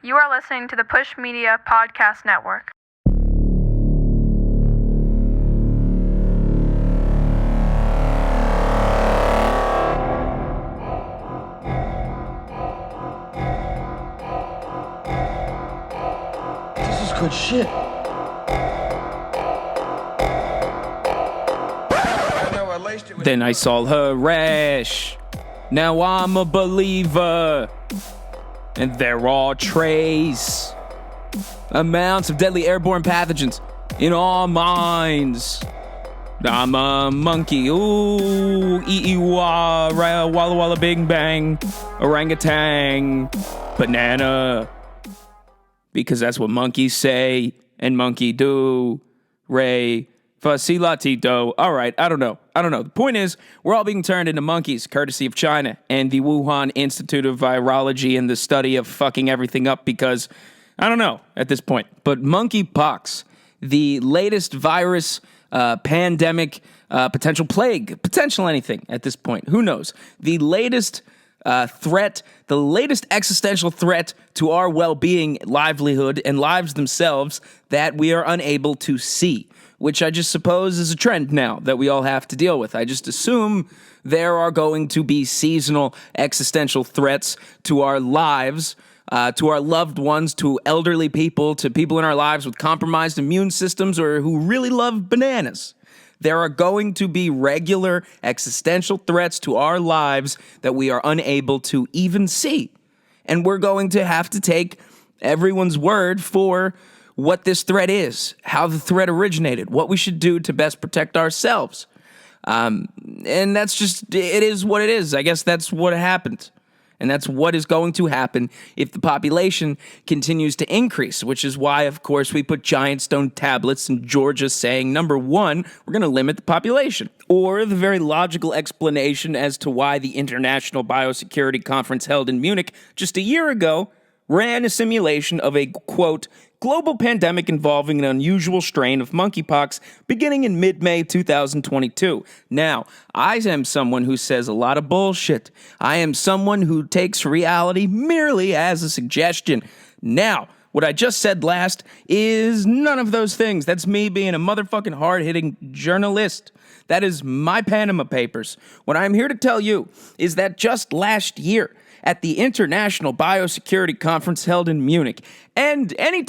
You are listening to the Push Media Podcast Network. This is good shit. Then I saw her rash. Now I'm a believer. And there are trace amounts of deadly airborne pathogens in our minds. I'm a monkey. Ooh, wah, walla walla bing bang, orangutan, banana. Because that's what monkeys say and monkey do. Ray, facilatito. All right, I don't know. The point is, we're all being turned into monkeys, courtesy of China and the Wuhan Institute of Virology and the study of fucking everything up because, I don't know at this point. But monkeypox, the latest virus, pandemic, potential plague, potential anything at this point. Who knows? The latest threat, the latest existential threat to our well-being, livelihood, and lives themselves that we are unable to see, which I just suppose is a trend now that we all have to deal with. I just assume there are going to be seasonal existential threats to our lives, to our loved ones, to elderly people, to people in our lives with compromised immune systems or who really love bananas. There are going to be regular existential threats to our lives that we are unable to even see. And we're going to have to take everyone's word for what this threat is, how the threat originated, what we should do to best protect ourselves. And that's just, it is what it is. I guess that's what happened. And that's what is going to happen if the population continues to increase, which is why, of course, we put giant stone tablets in Georgia saying, number one, we're going to limit the population. Or the very logical explanation as to why the International Biosecurity Conference held in Munich just a year ago ran a simulation of a, quote, global pandemic involving an unusual strain of monkeypox beginning in mid-May 2022. Now, I am someone who says a lot of bullshit. I am someone who takes reality merely as a suggestion. Now, what I just said last is none of those things. That's me being a motherfucking hard-hitting journalist. That is my Panama Papers. What I'm here to tell you is that just last year, at the International Biosecurity Conference held in Munich, and any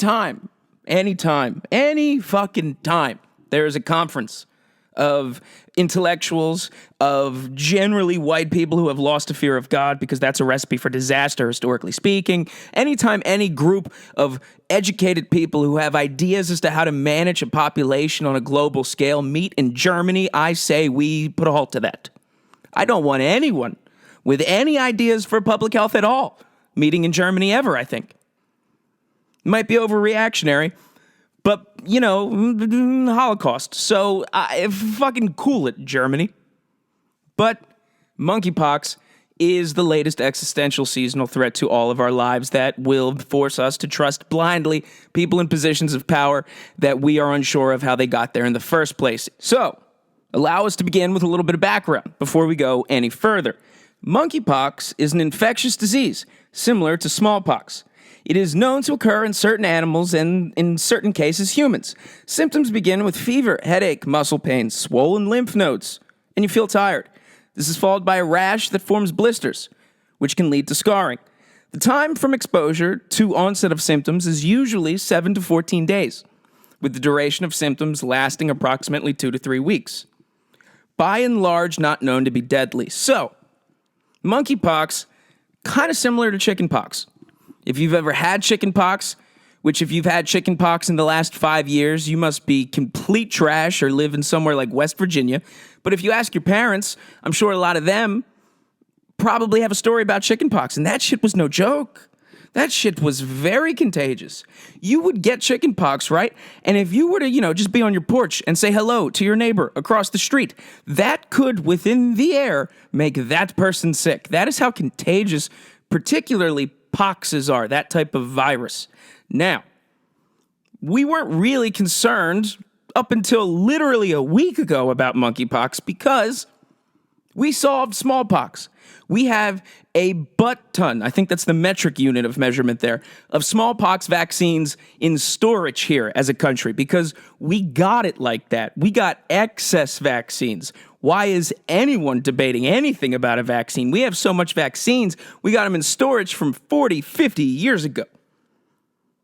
fucking time, there is a conference of intellectuals, of generally white people who have lost a fear of God, because that's a recipe for disaster, historically speaking. Anytime any group of educated people who have ideas as to how to manage a population on a global scale meet in Germany, I say we put a halt to that. I don't want anyone with any ideas for public health at all meeting in Germany ever, I think. Might be overreactionary, but, you know, Holocaust. So, fucking cool it, Germany. But monkeypox is the latest existential seasonal threat to all of our lives that will force us to trust blindly people in positions of power that we are unsure of how they got there in the first place. So, allow us to begin with a little bit of background before we go any further. Monkeypox is an infectious disease similar to smallpox. It is known to occur in certain animals and, in certain cases, humans. Symptoms begin with fever, headache, muscle pain, swollen lymph nodes, and you feel tired. This is followed by a rash that forms blisters, which can lead to scarring. The time from exposure to onset of symptoms is usually 7 to 14 days, with the duration of symptoms lasting approximately 2 to 3 weeks. By and large, not known to be deadly. So, monkeypox, kind of similar to chickenpox. If you've ever had chickenpox, which if you've had chickenpox in the last 5 years, you must be complete trash or live in somewhere like West Virginia. But if you ask your parents, I'm sure a lot of them probably have a story about chickenpox, and that shit was no joke. That shit was very contagious. You would get chickenpox, right? And if you were to, just be on your porch and say hello to your neighbor across the street, that could, within the air, make that person sick. That is how contagious, particularly poxes are, that type of virus. Now, we weren't really concerned up until literally a week ago about monkeypox because we solved smallpox. We have a butt ton, I think that's the metric unit of measurement there, of smallpox vaccines in storage here as a country because we got it like that. We got excess vaccines. Why is anyone debating anything about a vaccine? We have so much vaccines, we got them in storage from 40, 50 years ago.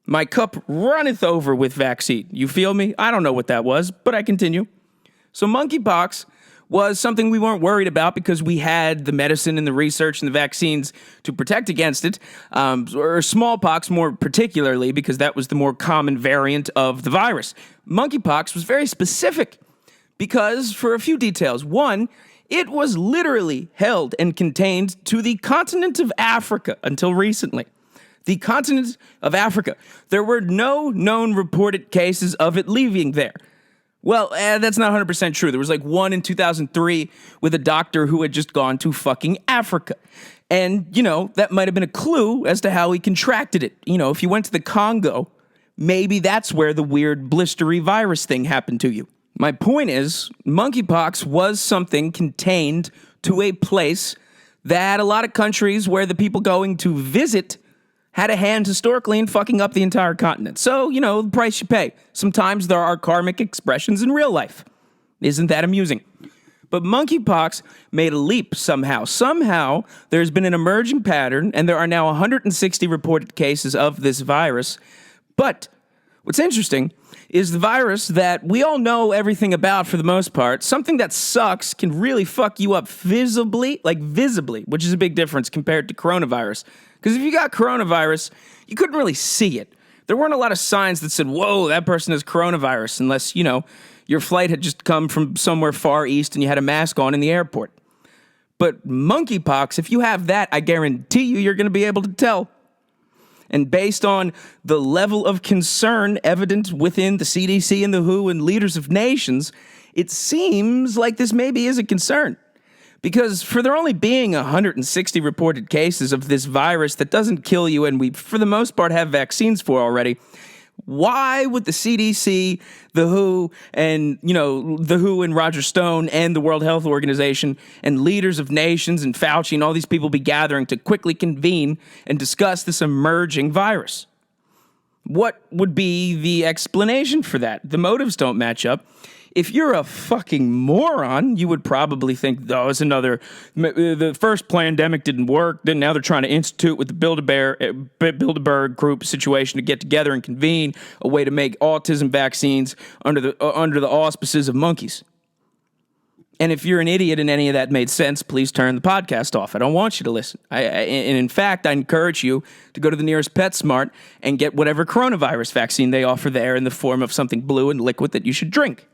My cup runneth over with vaccine. You feel me? I don't know what that was, but I continue. So monkeypox was something we weren't worried about because we had the medicine and the research and the vaccines to protect against it, or smallpox more particularly because that was the more common variant of the virus. Monkeypox was very specific because, for a few details, one, it was literally held and contained to the continent of Africa until recently. The continent of Africa. There were no known reported cases of it leaving there. Well, that's not 100% true. There was like one in 2003 with a doctor who had just gone to fucking Africa. And, that might have been a clue as to how he contracted it. If you went to the Congo, maybe that's where the weird blistery virus thing happened to you. My point is, monkeypox was something contained to a place that a lot of countries where the people going to visit had a hand historically in fucking up the entire continent. So, the price you pay. Sometimes there are karmic expressions in real life. Isn't that amusing? But monkeypox made a leap somehow. Somehow, there's been an emerging pattern, and there are now 160 reported cases of this virus. But what's interesting is the virus that we all know everything about for the most part, something that sucks can really fuck you up visibly, which is a big difference compared to coronavirus. Because if you got coronavirus, you couldn't really see it. There weren't a lot of signs that said, whoa, that person has coronavirus, unless, your flight had just come from somewhere far east and you had a mask on in the airport. But monkeypox, if you have that, I guarantee you're going to be able to tell. And based on the level of concern evident within the CDC and the WHO and leaders of nations, it seems like this maybe is a concern. Because for there only being 160 reported cases of this virus that doesn't kill you and we, for the most part, have vaccines for already, why would the CDC, the WHO, and, the WHO and Roger Stone and the World Health Organization and leaders of nations and Fauci and all these people be gathering to quickly convene and discuss this emerging virus? What would be the explanation for that? The motives don't match up. If you're a fucking moron, you would probably think, it's another, the first pandemic didn't work, then now they're trying to institute with the Bilderberg group situation to get together and convene a way to make autism vaccines under the auspices of monkeys. And if you're an idiot and any of that made sense, please turn the podcast off. I don't want you to listen. And in fact, I encourage you to go to the nearest PetSmart and get whatever coronavirus vaccine they offer there in the form of something blue and liquid that you should drink.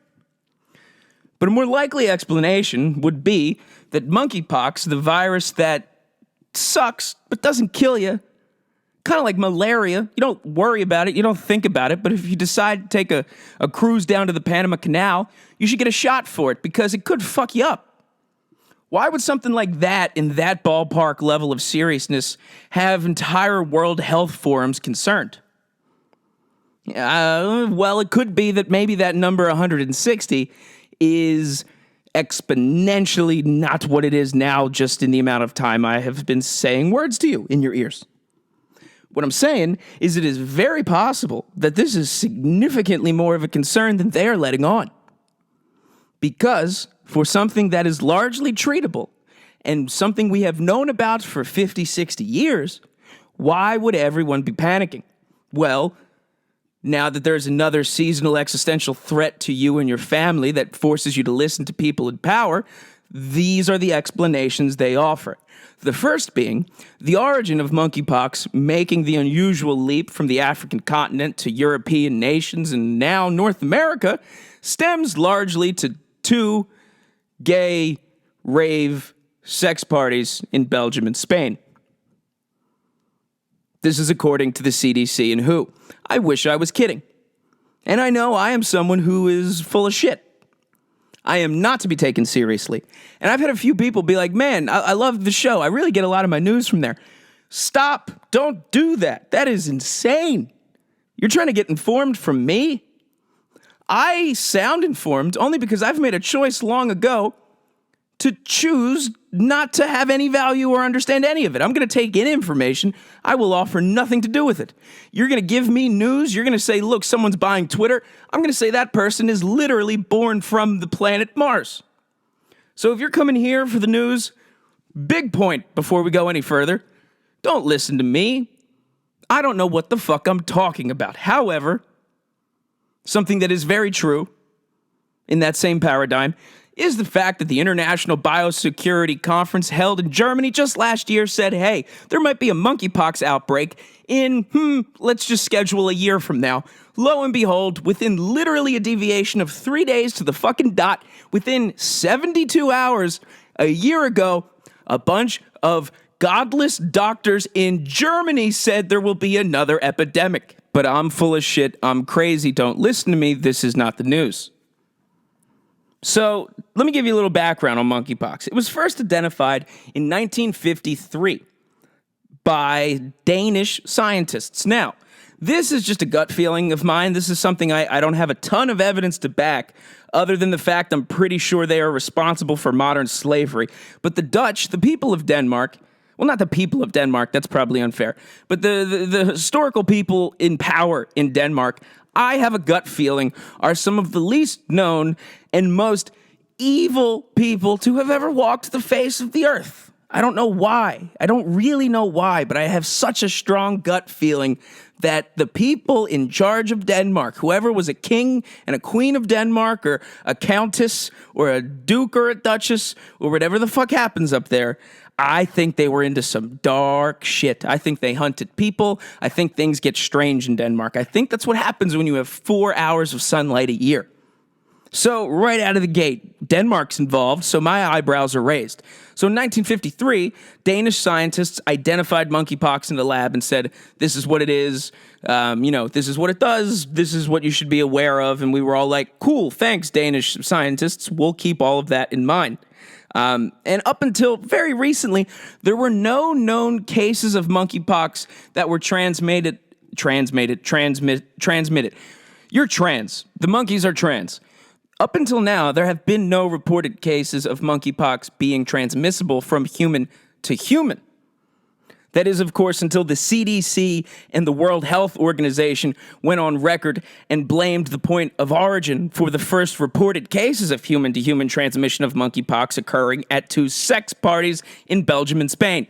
But a more likely explanation would be that monkeypox, the virus that sucks but doesn't kill you, kind of like malaria, you don't worry about it, you don't think about it, but if you decide to take a cruise down to the Panama Canal, you should get a shot for it because it could fuck you up. Why would something like that in that ballpark level of seriousness have entire World Health Forums concerned? Well, it could be that maybe that number 160 is exponentially not what it is now just in the amount of time I have been saying words to you in your ears. What I'm saying is it is very possible that this is significantly more of a concern than they are letting on. Because for something that is largely treatable and something we have known about for 50, 60 years, why would everyone be panicking? Well, now that there's another seasonal existential threat to you and your family that forces you to listen to people in power, these are the explanations they offer. The first being the origin of monkeypox making the unusual leap from the African continent to European nations and now North America stems largely to 2 gay rave sex parties in Belgium and Spain. This is according to the CDC and WHO. I wish I was kidding. And I know I am someone who is full of shit. I am not to be taken seriously. And I've had a few people be like, man, I love the show. I really get a lot of my news from there. Stop. Don't do that. That is insane. You're trying to get informed from me? I sound informed only because I've made a choice long ago to choose not to have any value or understand any of it. I'm going to take in information. I will offer nothing to do with it. You're going to give me news. You're going to say, look, someone's buying Twitter. I'm going to say that person is literally born from the planet Mars. So if you're coming here for the news, big point before we go any further, don't listen to me. I don't know what the fuck I'm talking about. However, something that is very true in that same paradigm is the fact that the International Biosecurity Conference held in Germany just last year said, hey, there might be a monkeypox outbreak in, let's just schedule a year from now. Lo and behold, within literally a deviation of 3 days to the fucking dot, within 72 hours, a year ago, a bunch of godless doctors in Germany said there will be another epidemic. But I'm full of shit. I'm crazy. Don't listen to me. This is not the news. So let me give you a little background on monkeypox. It was first identified in 1953 by Danish scientists. Now, this is just a gut feeling of mine. This is something I don't have a ton of evidence to back, other than the fact I'm pretty sure they are responsible for modern slavery. But the Dutch, the people of Denmark, well, not the people of Denmark, that's probably unfair, but the historical people in power in Denmark, I have a gut feeling, are some of the least known and most evil people to have ever walked the face of the earth. I don't know why. I don't really know why, but I have such a strong gut feeling that the people in charge of Denmark, whoever was a king and a queen of Denmark, or a countess, or a duke, or a duchess, or whatever the fuck happens up there, I think they were into some dark shit. I think they hunted people. I think things get strange in Denmark. I think that's what happens when you have 4 hours of sunlight a year. So right out of the gate, Denmark's involved, so my eyebrows are raised. So in 1953, Danish scientists identified monkeypox in the lab and said, this is what it is, this is what it does, this is what you should be aware of, and we were all like, cool, thanks, Danish scientists, we'll keep all of that in mind. And up until very recently, there were no known cases of monkeypox that were transmitted. You're trans. The monkeys are trans. Up until now, there have been no reported cases of monkeypox being transmissible from human to human. That is, of course, until the CDC and the World Health Organization went on record and blamed the point of origin for the first reported cases of human-to-human transmission of monkeypox occurring at 2 sex parties in Belgium and Spain.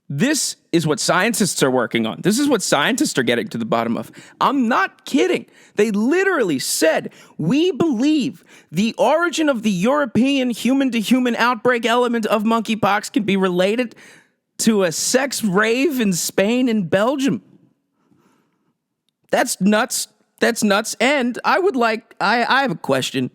This is what scientists are working on. This is what scientists are getting to the bottom of. I'm not kidding. They literally said, we believe the origin of the European human-to-human outbreak element of monkeypox can be related to a sex rave in Spain and Belgium. That's nuts. That's nuts. And I have a question.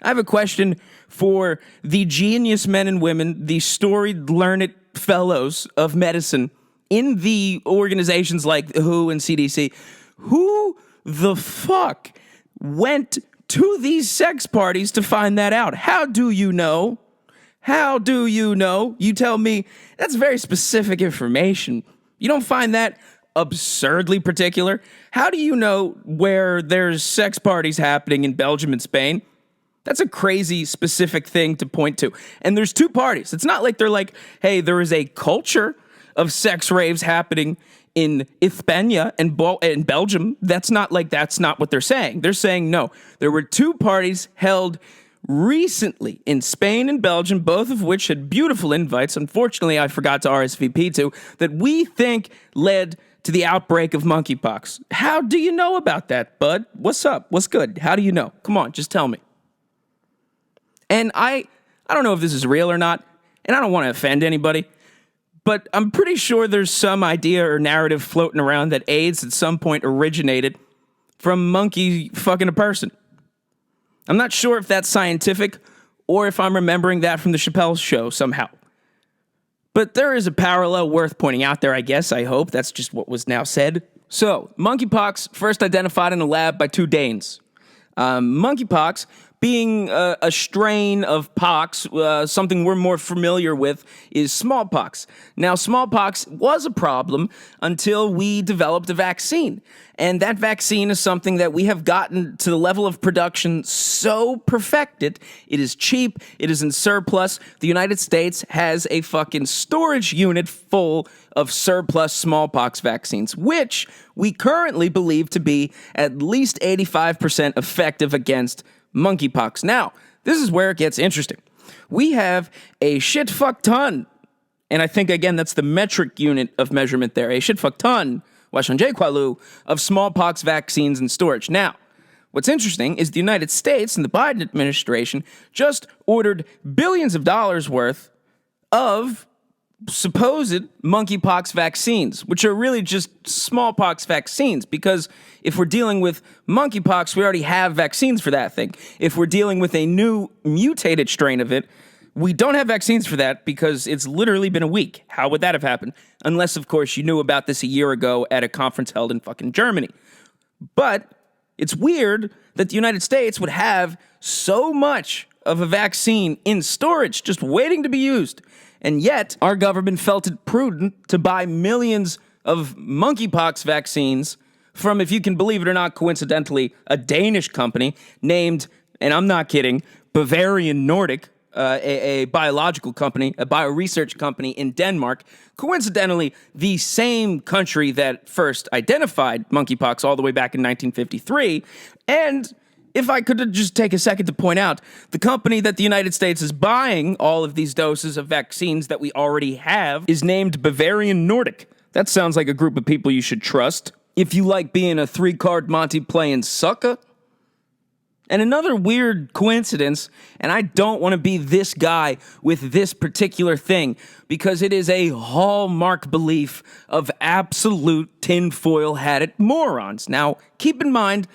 I have a question for the genius men and women, the storied, learned fellows of medicine in the organizations like WHO and CDC. Who the fuck went to these sex parties to find that out? How do you know? How do you know? You tell me. That's very specific information. You don't find that absurdly particular? How do you know where there's sex parties happening in Belgium and Spain? That's a crazy specific thing to point to. And there's 2 parties. It's not like they're like, hey, there is a culture of sex raves happening in Hispania and Belgium. That's not what they're saying. They're saying, no, there were 2 parties held recently in Spain and Belgium, both of which had beautiful invites. Unfortunately, I forgot to RSVP to, that we think led to the outbreak of monkeypox. How do you know about that, bud? What's up? What's good? How do you know? Come on, just tell me. And I don't know if this is real or not, and I don't want to offend anybody, but I'm pretty sure there's some idea or narrative floating around that AIDS at some point originated from monkey fucking a person. I'm not sure if that's scientific or if I'm remembering that from the Chappelle Show somehow. But there is a parallel worth pointing out there, I guess. I hope. That's just what was now said. So, monkeypox first identified in a lab by 2 Danes. Monkeypox being a strain of pox, something we're more familiar with is smallpox. Now, smallpox was a problem until we developed a vaccine. And that vaccine is something that we have gotten to the level of production so perfected. It is cheap. It is in surplus. The United States has a fucking storage unit full of surplus smallpox vaccines, which we currently believe to be at least 85% effective against monkeypox. Now, this is where it gets interesting. We have a shit fuck ton, and I think, again, that's the metric unit of measurement there, a shit fuck ton, Coyle, of smallpox vaccines in storage. Now, what's interesting is the United States and the Biden administration just ordered billions of dollars worth of supposed monkeypox vaccines, which are really just smallpox vaccines, because if we're dealing with monkeypox, we already have vaccines for that thing. If we're dealing with a new mutated strain of it, we don't have vaccines for that because it's literally been a week. How would that have happened? Unless, of course, you knew about this a year ago at a conference held in fucking Germany. But it's weird that the United States would have so much of a vaccine in storage just waiting to be used. And yet, our government felt it prudent to buy millions of monkeypox vaccines from, if you can believe it or not, coincidentally, a Danish company named, and I'm not kidding, Bavarian Nordic, a biological company, a bioresearch company in Denmark, coincidentally, the same country that first identified monkeypox all the way back in 1953. And if I could just take a second to point out, the company that the United States is buying all of these doses of vaccines that we already have is named Bavarian Nordic. That sounds like a group of people you should trust if you like being a 3-card Monty playing sucker. And another weird coincidence, and I don't want to be this guy with this particular thing, because it is a hallmark belief of absolute tinfoil-hatted morons. Now, keep in mind,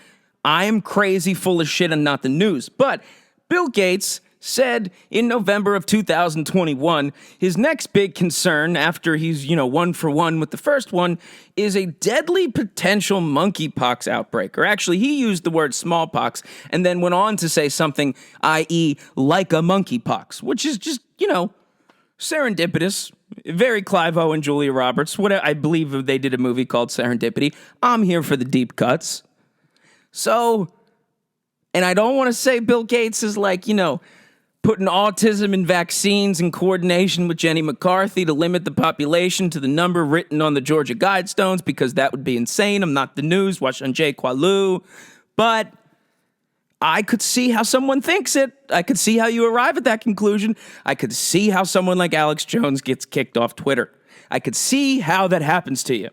I am crazy, full of shit, and not the news. But Bill Gates said in November of 2021, his next big concern after he's, one for one with the first one, is a deadly potential monkeypox outbreak. Or actually, he used the word smallpox and then went on to say something, i.e., like a monkeypox, which is just, serendipitous. Very Clive Owen and Julia Roberts. I believe they did a movie called Serendipity. I'm here for the deep cuts. So, and I don't want to say Bill Gates is putting autism in vaccines in coordination with Jenny McCarthy to limit the population to the number written on the Georgia Guidestones, because that would be insane. I'm not the news. Watch on Coyle. But I could see how someone thinks it. I could see how you arrive at that conclusion. I could see how someone like Alex Jones gets kicked off Twitter. I could see how that happens to you.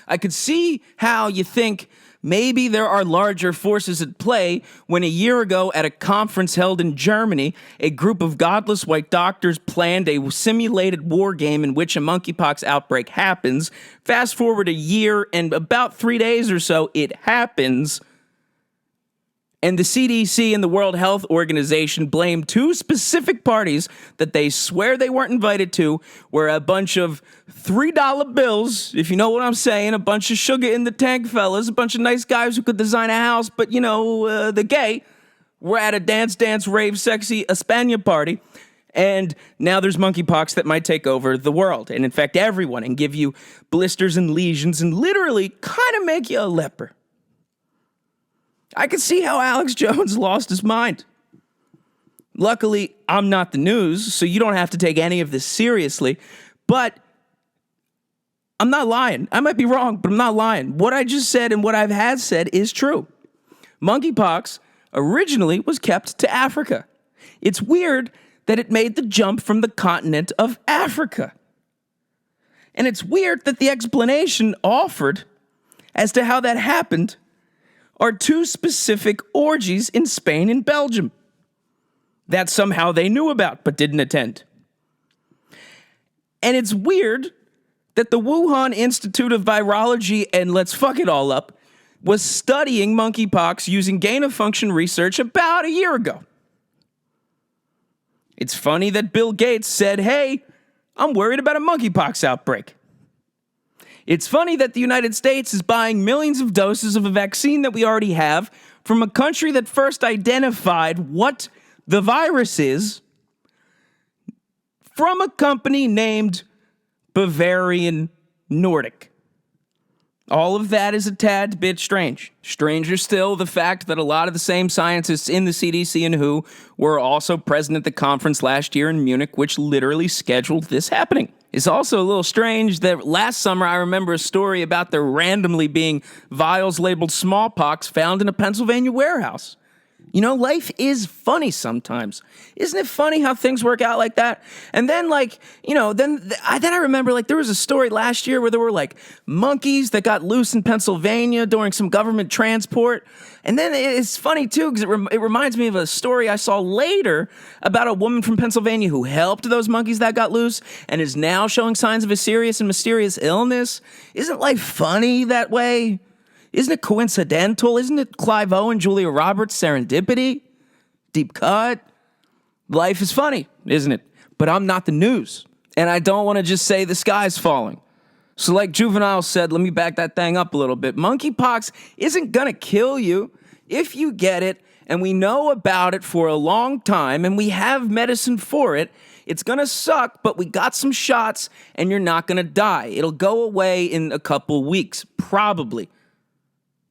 I could see how you think maybe there are larger forces at play when a year ago at a conference held in Germany, a group of godless white doctors planned a simulated war game in which a monkeypox outbreak happens. Fast forward a year and about 3 days or so, it happens. And the CDC and the World Health Organization blame two specific parties that they swear they weren't invited to, where a bunch of $3 bills, if you know what I'm saying, a bunch of sugar in the tank fellas, a bunch of nice guys who could design a house, but, the gay, were at a dance, rave, sexy España party. And now there's monkeypox that might take over the world and infect everyone and give you blisters and lesions and literally kind of make you a leper. I could see how Alex Jones lost his mind. Luckily, I'm not the news, so you don't have to take any of this seriously. But I'm not lying. I might be wrong, but I'm not lying. What I just said and what I've had said is true. Monkeypox originally was kept to Africa. It's weird that it made the jump from the continent of Africa. And it's weird that the explanation offered as to how that happened are two specific orgies in Spain and Belgium that somehow they knew about but didn't attend. And it's weird that the Wuhan Institute of Virology and let's fuck it all up was studying monkeypox using gain-of-function research about a year ago. It's funny that Bill Gates said, hey, I'm worried about a monkeypox outbreak. It's funny that the United States is buying millions of doses of a vaccine that we already have from a country that first identified what the virus is from a company named Bavarian Nordic. All of that is a tad bit strange. Stranger still, the fact that a lot of the same scientists in the CDC and WHO were also present at the conference last year in Munich, which literally scheduled this happening. It's also a little strange that last summer I remember a story about there randomly being vials labeled smallpox found in a Pennsylvania warehouse. You know, life is funny sometimes. Isn't it funny how things work out like that? And then, then I remember, there was a story last year where there were, monkeys that got loose in Pennsylvania during some government transport. And then it's funny, too, because it reminds me of a story I saw later about a woman from Pennsylvania who helped those monkeys that got loose and is now showing signs of a serious and mysterious illness. Isn't life funny that way? Isn't it coincidental? Isn't it Clive Owen, Julia Roberts, serendipity? Deep cut? Life is funny, isn't it? But I'm not the news. And I don't want to just say the sky's falling. So like Juvenile said, let me back that thing up a little bit. Monkeypox isn't going to kill you if you get it, and we know about it for a long time, and we have medicine for it. It's going to suck, but we got some shots, and you're not going to die. It'll go away in a couple weeks, probably.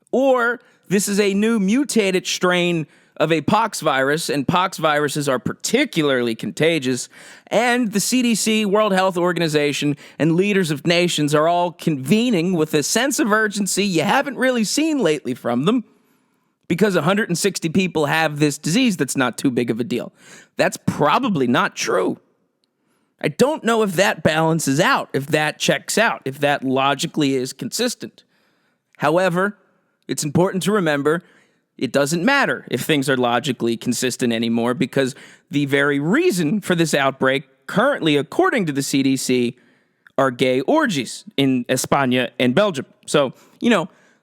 Or this is a new mutated strain of a pox virus, and pox viruses are particularly contagious, and the CDC, World Health Organization, and leaders of nations are all convening with a sense of urgency you haven't really seen lately from them, because 160 people have this disease that's not too big of a deal. That's probably not true. I don't know if that balances out, if that checks out, if that logically is consistent. However, it's important to remember it doesn't matter if things are logically consistent anymore, because the very reason for this outbreak, currently according to the CDC, are gay orgies in España and Belgium. So,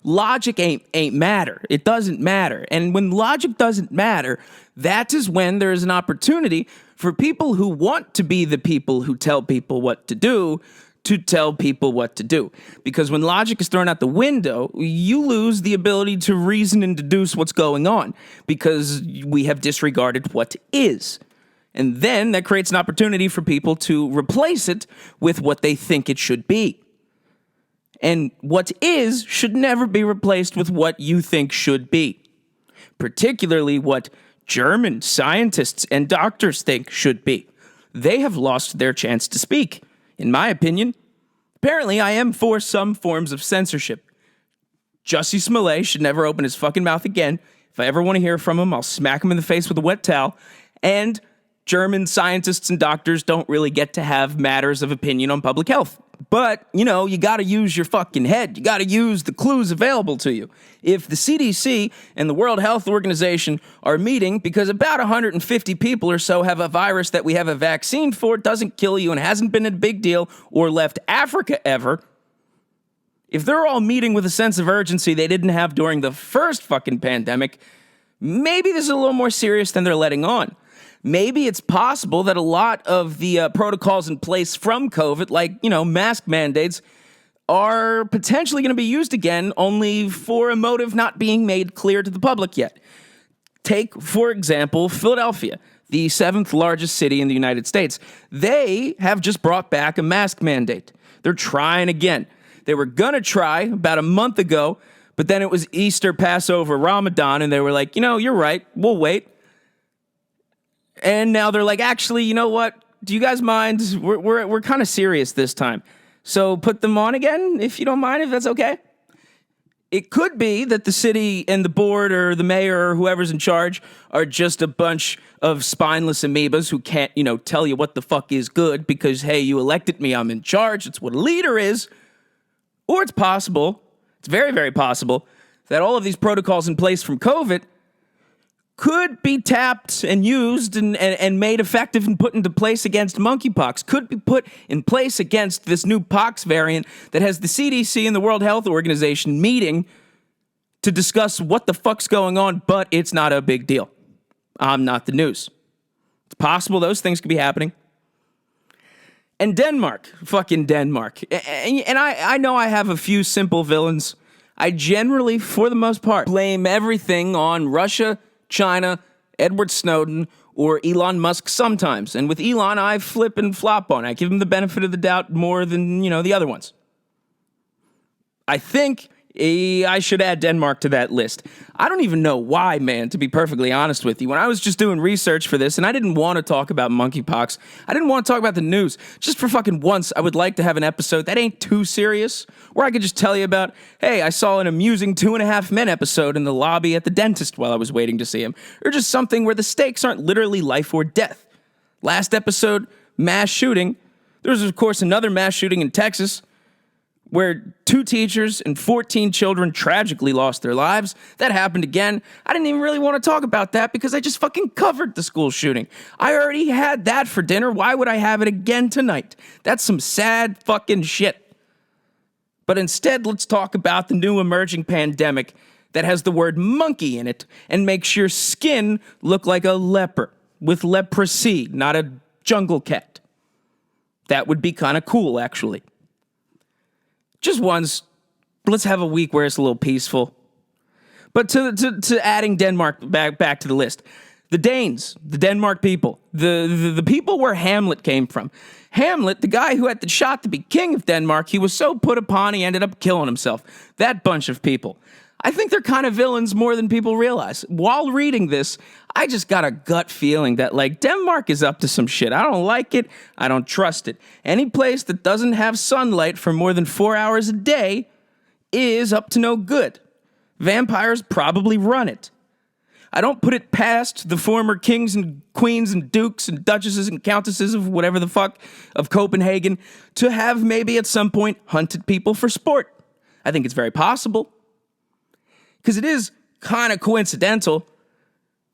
logic ain't matter. It doesn't matter. And when logic doesn't matter, that is when there is an opportunity for people who want to be the people who tell people what to do to tell people what to do. Because when logic is thrown out the window, you lose the ability to reason and deduce what's going on, because we have disregarded what is. And then that creates an opportunity for people to replace it with what they think it should be. And what is should never be replaced with what you think should be. Particularly what German scientists and doctors think should be. They have lost their chance to speak. In my opinion, apparently I am for some forms of censorship. Jussie Smollett should never open his fucking mouth again. If I ever want to hear from him, I'll smack him in the face with a wet towel. And German scientists and doctors don't really get to have matters of opinion on public health. But, you got to use your fucking head. You got to use the clues available to you. If the CDC and the World Health Organization are meeting because about 150 people or so have a virus that we have a vaccine for, doesn't kill you and hasn't been a big deal or left Africa ever, if they're all meeting with a sense of urgency they didn't have during the first fucking pandemic, maybe this is a little more serious than they're letting on. Maybe it's possible that a lot of the protocols in place from COVID, like, mask mandates, are potentially going to be used again, only for a motive not being made clear to the public yet. Take, for example, Philadelphia, the 7th largest city in the United States. They have just brought back a mask mandate. They're trying again. They were going to try about a month ago, but then it was Easter, Passover, Ramadan, and they were like, you're right, we'll wait. And now they're like, actually, you know what? Do you guys mind? We're kind of serious this time. So put them on again, if you don't mind, if that's okay. It could be that the city and the board or the mayor or whoever's in charge are just a bunch of spineless amoebas who can't, tell you what the fuck is good because, hey, you elected me, I'm in charge. It's what a leader is. Or it's possible, it's very, very possible, that all of these protocols in place from COVID could be tapped and used and made effective and put into place against monkeypox, could be put in place against this new pox variant that has the CDC and the World Health Organization meeting to discuss what the fuck's going on, but it's not a big deal. I'm not the news. It's possible those things could be happening. And Denmark, fucking Denmark. And I know I have a few simple villains. I generally, for the most part, blame everything on Russia, China, Edward Snowden, or Elon Musk sometimes. And with Elon, I flip and flop on. I give him the benefit of the doubt more than, the other ones. I think I should add Denmark to that list. I don't even know why, man, to be perfectly honest with you. When I was just doing research for this, and I didn't want to talk about monkeypox, I didn't want to talk about the news. Just for fucking once, I would like to have an episode that ain't too serious, where I could just tell you about, hey, I saw an amusing 2.5 Men episode in the lobby at the dentist while I was waiting to see him. Or just something where the stakes aren't literally life or death. Last episode, mass shooting. There was, of course, another mass shooting in Texas, where 2 teachers and 14 children tragically lost their lives. That happened again. I didn't even really want to talk about that because I just fucking covered the school shooting. I already had that for dinner. Why would I have it again tonight? That's some sad fucking shit. But instead, let's talk about the new emerging pandemic that has the word monkey in it and makes your skin look like a leper with leprosy, not a jungle cat. That would be kind of cool, actually. Just once, let's have a week where it's a little peaceful. But to adding Denmark back to the list, the Danes, the Denmark people, the people where Hamlet came from. Hamlet, the guy who had the shot to be king of Denmark, he was so put upon he ended up killing himself. That bunch of people. I think they're kind of villains more than people realize. While reading this, I just got a gut feeling that, Denmark is up to some shit. I don't like it. I don't trust it. Any place that doesn't have sunlight for more than 4 hours a day is up to no good. Vampires probably run it. I don't put it past the former kings and queens and dukes and duchesses and countesses of whatever the fuck of Copenhagen to have maybe at some point hunted people for sport. I think it's very possible. Because it is kind of coincidental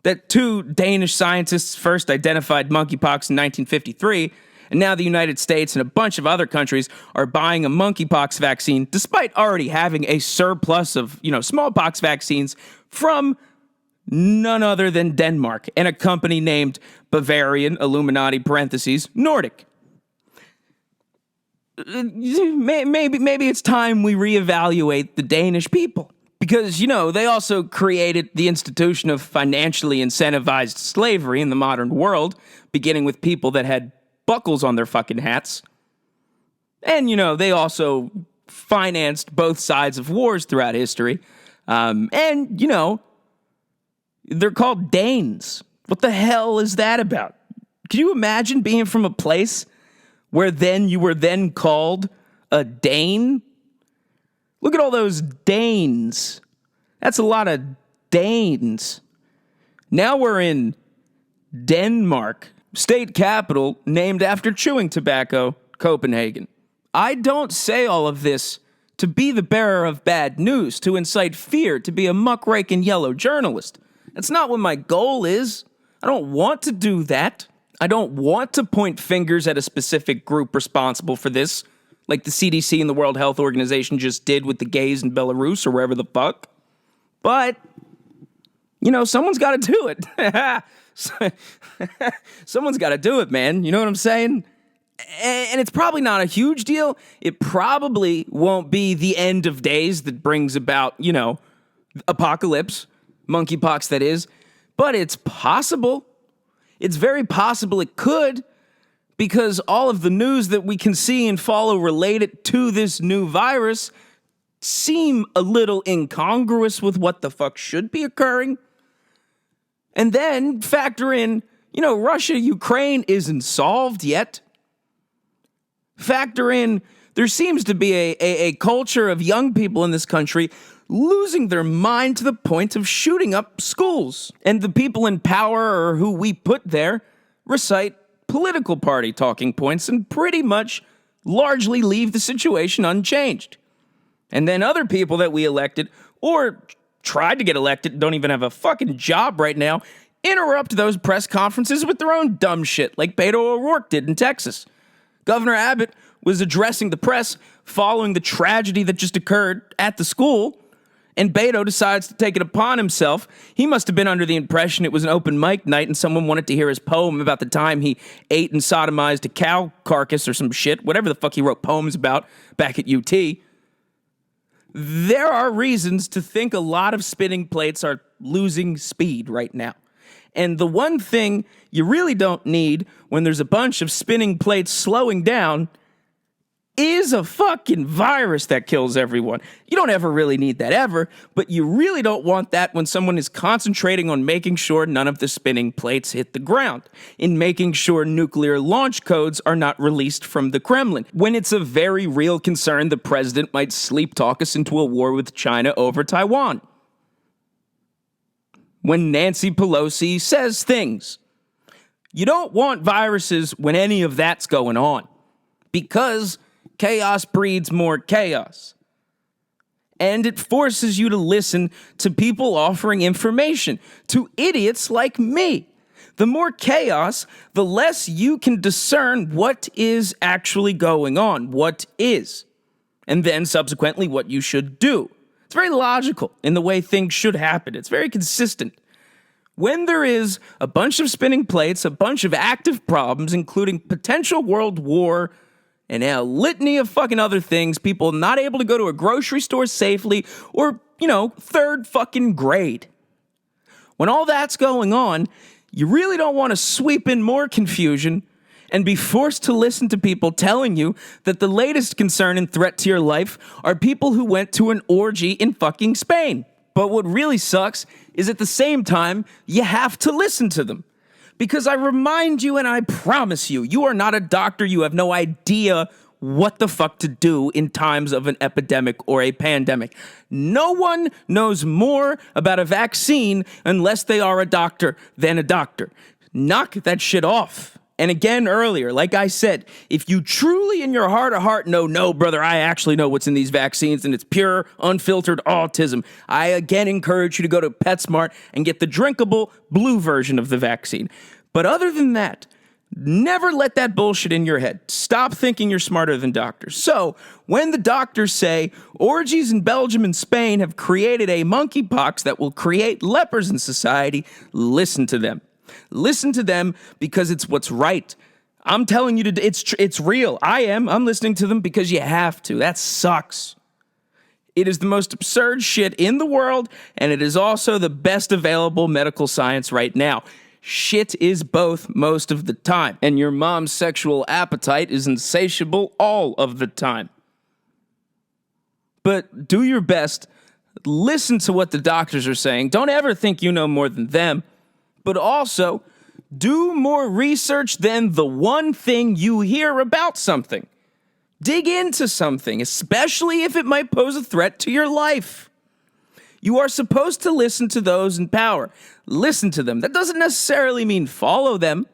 that 2 Danish scientists first identified monkeypox in 1953, and now the United States and a bunch of other countries are buying a monkeypox vaccine, despite already having a surplus of, smallpox vaccines from none other than Denmark and a company named Bavarian, Illuminati parentheses, Nordic. Maybe it's time we reevaluate the Danish people. Because, they also created the institution of financially incentivized slavery in the modern world, beginning with people that had buckles on their fucking hats. And, they also financed both sides of wars throughout history. They're called Danes. What the hell is that about? Can you imagine being from a place where you were then called a Dane? Look at all those Danes. That's a lot of Danes. Now we're in Denmark, state capital named after chewing tobacco, Copenhagen. I don't say all of this to be the bearer of bad news, to incite fear, to be a muckraking yellow journalist. That's not what my goal is. I don't want to do that. I don't want to point fingers at a specific group responsible for this, like the CDC and the World Health Organization just did with the gays in Belarus or wherever the fuck. But, someone's got to do it. Someone's got to do it, man. You know what I'm saying? And it's probably not a huge deal. It probably won't be the end of days that brings about, apocalypse, monkeypox that is. But it's possible. It's very possible it could. Because all of the news that we can see and follow related to this new virus seem a little incongruous with what the fuck should be occurring. And then factor in, Russia, Ukraine isn't solved yet. Factor in, there seems to be a culture of young people in this country losing their mind to the point of shooting up schools. And the people in power, or who we put there, recite political party talking points and pretty much largely leave the situation unchanged. And then other people that we elected or tried to get elected, don't even have a fucking job right now, interrupt those press conferences with their own dumb shit like Beto O'Rourke did in Texas. Governor Abbott was addressing the press following the tragedy that just occurred at the school, and Beto decides to take it upon himself. He must have been under the impression it was an open mic night and someone wanted to hear his poem about the time he ate and sodomized a cow carcass or some shit, whatever the fuck he wrote poems about back at UT. There are reasons to think a lot of spinning plates are losing speed right now. And the one thing you really don't need when there's a bunch of spinning plates slowing down is a fucking virus that kills everyone. You don't ever really need that ever, but you really don't want that when someone is concentrating on making sure none of the spinning plates hit the ground, in making sure nuclear launch codes are not released from the Kremlin, when it's a very real concern the president might sleep talk us into a war with China over Taiwan. When Nancy Pelosi says things. You don't want viruses when any of that's going on, because chaos breeds more chaos. And it forces you to listen to people offering information, to idiots like me. The more chaos, the less you can discern what is actually going on, what is, and then subsequently what you should do. It's very logical in the way things should happen. It's very consistent. When there is a bunch of spinning plates, a bunch of active problems, including potential world war, and a litany of fucking other things, people not able to go to a grocery store safely, or, third fucking grade. When all that's going on, you really don't want to sweep in more confusion and be forced to listen to people telling you that the latest concern and threat to your life are people who went to an orgy in fucking Spain. But what really sucks is at the same time, you have to listen to them. Because I remind you and I promise you, you are not a doctor. You have no idea what the fuck to do in times of an epidemic or a pandemic. No one knows more about a vaccine unless they are a doctor than a doctor. Knock that shit off. And again earlier, like I said, if you truly in your heart of heart know, no, brother, I actually know what's in these vaccines and it's pure, unfiltered autism, I again encourage you to go to PetSmart and get the drinkable blue version of the vaccine. But other than that, never let that bullshit in your head. Stop thinking you're smarter than doctors. So, when the doctors say orgies in Belgium and Spain have created a monkeypox that will create lepers in society, listen to them. Listen to them because it's what's right. I'm telling you, it's real. I'm listening to them because you have to. That sucks. It is the most absurd shit in the world, and it is also the best available medical science right now. Shit is both most of the time, and your mom's sexual appetite is insatiable all of the time. But do your best. Listen to what the doctors are saying. Don't ever think you know more than them. But also, do more research than the one thing you hear about something. Dig into something, especially if it might pose a threat to your life. You are supposed to listen to those in power. Listen to them. That doesn't necessarily mean follow them.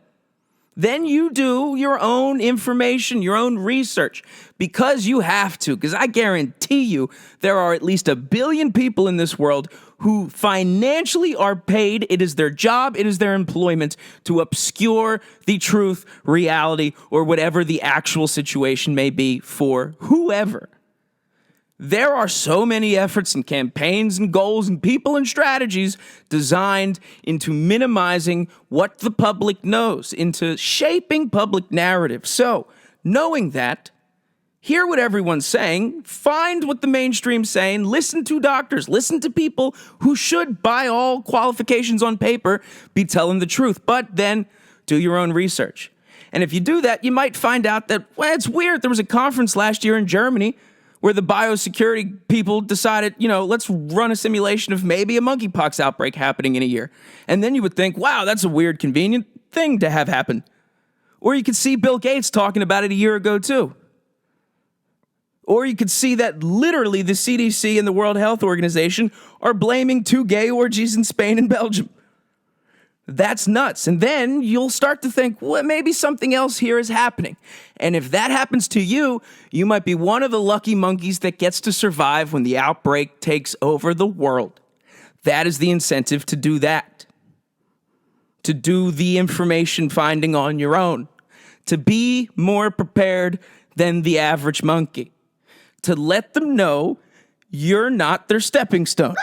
Then you do your own information, your own research, because you have to. Because I guarantee you there are at least 1 billion people in this world who financially are paid. It is their job, it is their employment to obscure the truth, reality, or whatever the actual situation may be for whoever. There are so many efforts and campaigns and goals and people and strategies designed into minimizing what the public knows, into shaping public narrative. So, knowing that, hear what everyone's saying, find what the mainstream's saying, listen to doctors, listen to people who should, by all qualifications on paper, be telling the truth. But then, do your own research. And if you do that, you might find out that, it's weird. There was a conference last year in Germany where the biosecurity people decided, let's run a simulation of maybe a monkeypox outbreak happening in a year. And then you would think, wow, that's a weird, convenient thing to have happen. Or you could see Bill Gates talking about it a year ago, too. Or you could see that literally the CDC and the World Health Organization are blaming 2 gay orgies in Spain and Belgium. That's nuts. And then you'll start to think, well, maybe something else here is happening. And if that happens to you, you might be one of the lucky monkeys that gets to survive when the outbreak takes over the world. That is the incentive to do that. To do the information finding on your own. To be more prepared than the average monkey. To let them know You're not their stepping stone.